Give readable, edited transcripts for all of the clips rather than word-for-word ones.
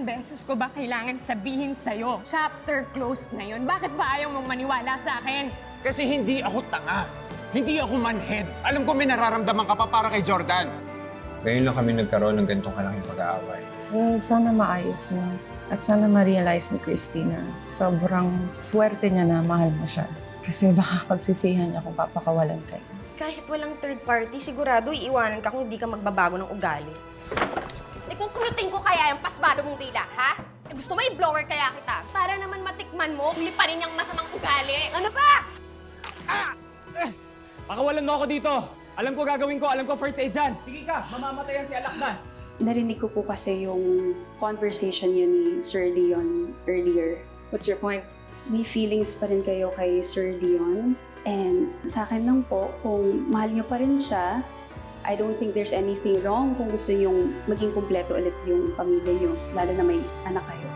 beses ko ba kailangan sabihin sa'yo? Chapter closed na yun. Bakit ba ayaw mong maniwala sa akin? Kasi hindi ako tanga. Hindi ako manhead. Alam ko may nararamdaman ka pa para kay Jordan. Ngayon lang kami nagkaroon ng ganitong kalaking pag-aaway. Well, sana maayos mo. At sana ma-realize ni Christina, sobrang swerte niya na mahal mo siya. Kasi baka pagsisihan niya kung papakawalan kayo. Kahit walang third party, sigurado iiwanan ka kung hindi ka magbabago ng ugali. Ikukurutin ko kaya yung pasmado mong dila, ha? Eh, gusto mo i-blower kaya kita? Para naman matikman mo, lipanin niyang masamang ugali. Ano pa? Pakawalan mo ako dito. Alam ko gagawin ko. Alam ko first aid dyan. Sige ka, mamamatayan si Alakdan. Narinig ko po kasi yung conversation yun ni Sir Leon earlier. What's your point? May feelings pa rin kayo kay Sir Leon. And sa akin lang po, kung mahal niyo pa rin siya, I don't think there's anything wrong kung gusto niyong maging kumpleto ulit yung pamilya niyo, lalo na may anak kayo.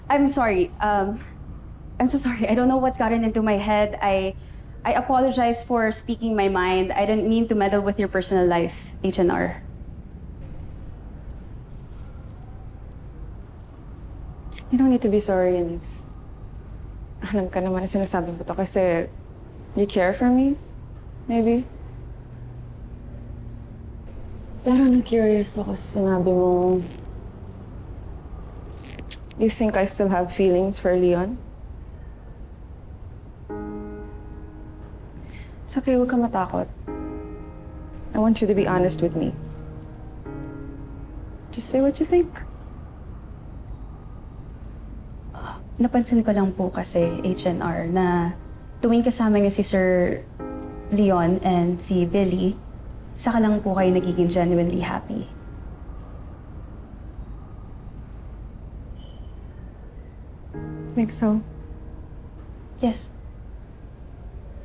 I'm sorry. I'm so sorry. I don't know what's gotten into my head. I apologize for speaking my mind. I didn't mean to meddle with your personal life, HNR. You don't need to be sorry, Yanix. Alam ka naman na sinasabi mo to kasi you care for me, maybe. Pero na-curious ako sa sinabi mo. You think I still have feelings for Leon? It's okay, huwag ka matakot. I want you to be honest with me. Just say what you think. Napansin ko lang po kasi, HNR, na tuwing kasama niya si Sir Leon and si Billy, saka lang po kayo nagiging genuinely happy. Think so? Yes.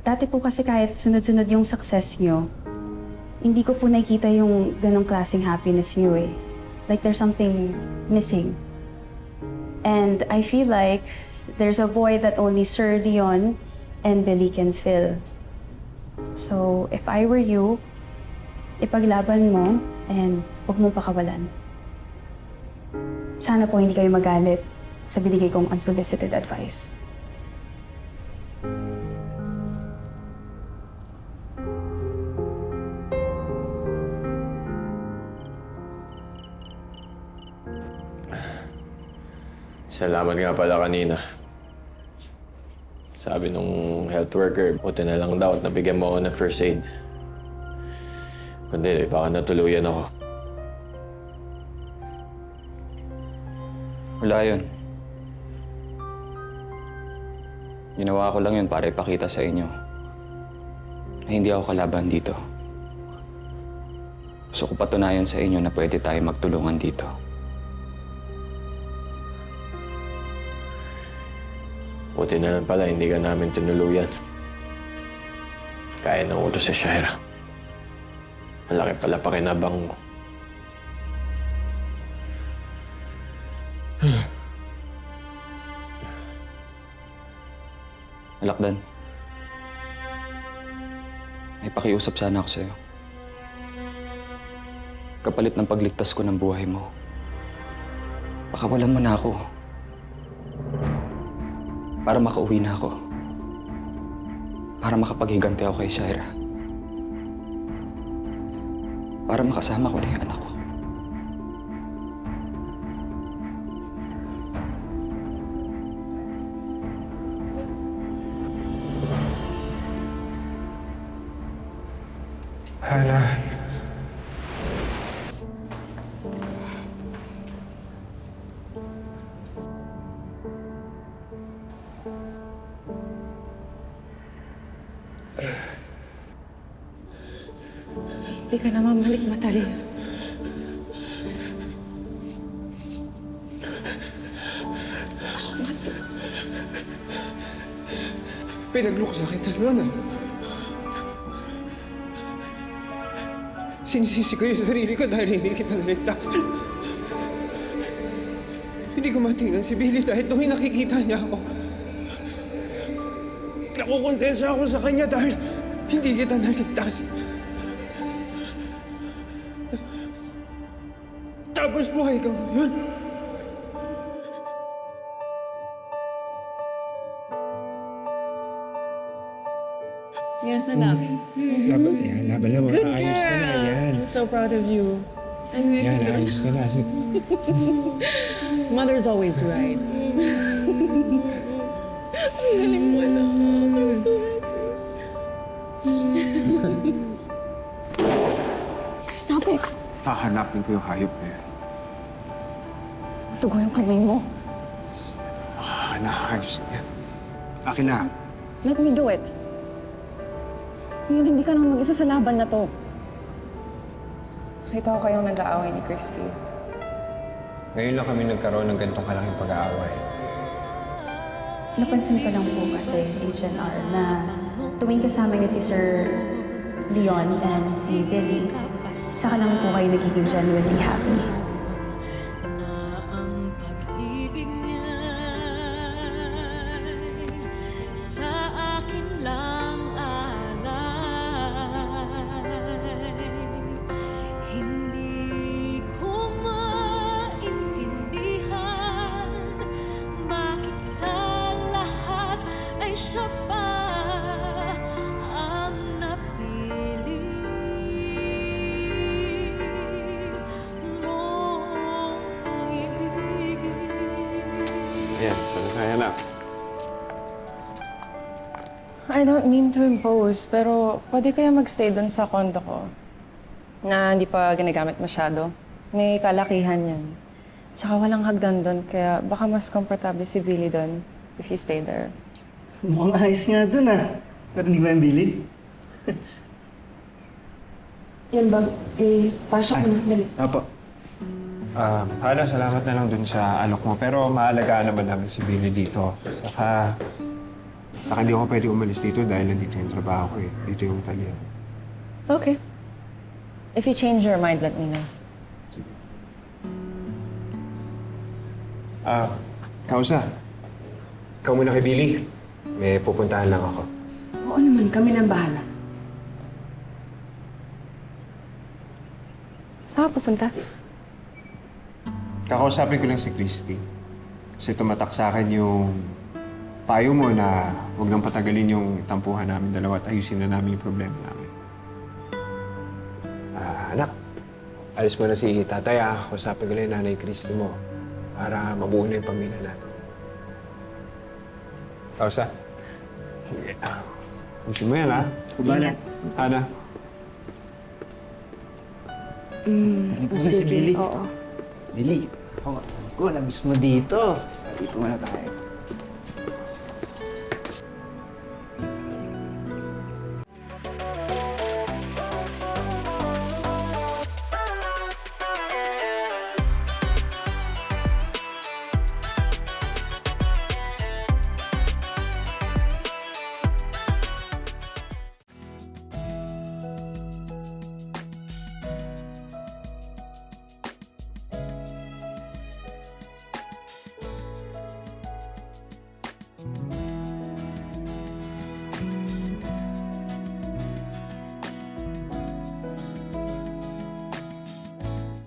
Dati po kasi kahit sunod-sunod yung success niyo, hindi ko po nakita yung ganong klaseng happiness niyo eh. Like there's something missing. And I feel like there's a void that only Sir Leon and Billy can fill. So, if I were you, ipaglaban mo and huwag mong pakawalan. Sana po hindi kayo magalit sa binigay kong unsolicited advice. Salamat nga pala kanina. Sabi nung health worker, buti na lang daw at nabigyan mo ako ng first aid. Kundi, baka natuluyan ako. Wala yun. Ginawa ko lang yun para ipakita sa inyo na hindi ako kalaban dito. Gusto ko patunayan sa inyo na pwede tayo magtulungan dito. Buti na lang pala, hindi ka namin tinuluyan. Kaya ng utos si Shaira. Malaki pala pakinabang mo. Alakdan, may pakiusap sana ako sa'yo. Kapalit ng pagligtas ko ng buhay mo, pakawalan mo na ako. Para makauwi na ako. Para makapaghiganti ako kay Shaira. Para makasama ko na yung anak ko. Hala. Hindi ka naman balik matali. Pinagloko sa akin, Luana. Sinisisi ko yung sarili ko dahil hindi kita naligtas. Hindi ko matingnan si Billy dahil nung nakikita niya ako. Nakukonsensya ako sa kanya dahil hindi kita naligtas. Tapos buhay ka ngayon. Yes, anak. Laban yan, laban lang. Ayos ka na, yan. I'm so proud of you. Yan, ayos ka na. Mother's always right. Ang galing mo, anak. I'm so happy. Stop it! Hahanapin ko yung hayop na yan. Tugo yung kamay mo. Ayos ka yan. Akin na. Let me do it. Ngayon, hindi ka naman mag-isa sa laban na to. Nakita ko kayong nag-aaway ni Christy. Ngayon lang kami nagkaroon ng ganitong kalaking pag-aaway. Napansin ko lang po kasi, HNR, na tuwing kasama niya si Sir Leon and si Billy, saka lang po kayo nagiging genuinely happy. Yan, kaya na. I don't mean to impose, pero pwede kaya magstay doon sa condo ko na hindi pa ginagamit masyado. May kalakihan yan. Tsaka walang hagdan doon, kaya baka mas komportable si Billy doon if you stay there. Mukhang ayos nga dun ah. Pero hindi ba yung Billy? Yan ba? Pasok mo na. Dali. Apo. Hala, salamat na lang dun sa alok mo. Pero maalagaan naman namin si Billy dito. Saka hindi ako pwede umalis dito dahil nandito yung trabaho ko eh. Dito yung talya. Okay. If you change your mind, let me know. Kausa. Ikaw muna kay Billy. May pupuntahan lang ako. Oo naman, kami na bahala. Saan ka pupunta? Kakausapin ko lang si Christy. Kasi tumatak sa akin yung payo mo na huwag nang patagalin yung tampuhan namin dalawa at ayusin na namin yung problema namin. Anak, alis mo na si tatay Kausapin ko lang yung nanay Christy mo para mabuo na yung pamilya natin. Kausa? Sige. Usin mo yan, ha? Kubala. Ana? Ito na si Billy. Oo. Billy, ako, namiss mo dito. Dito muna tayo.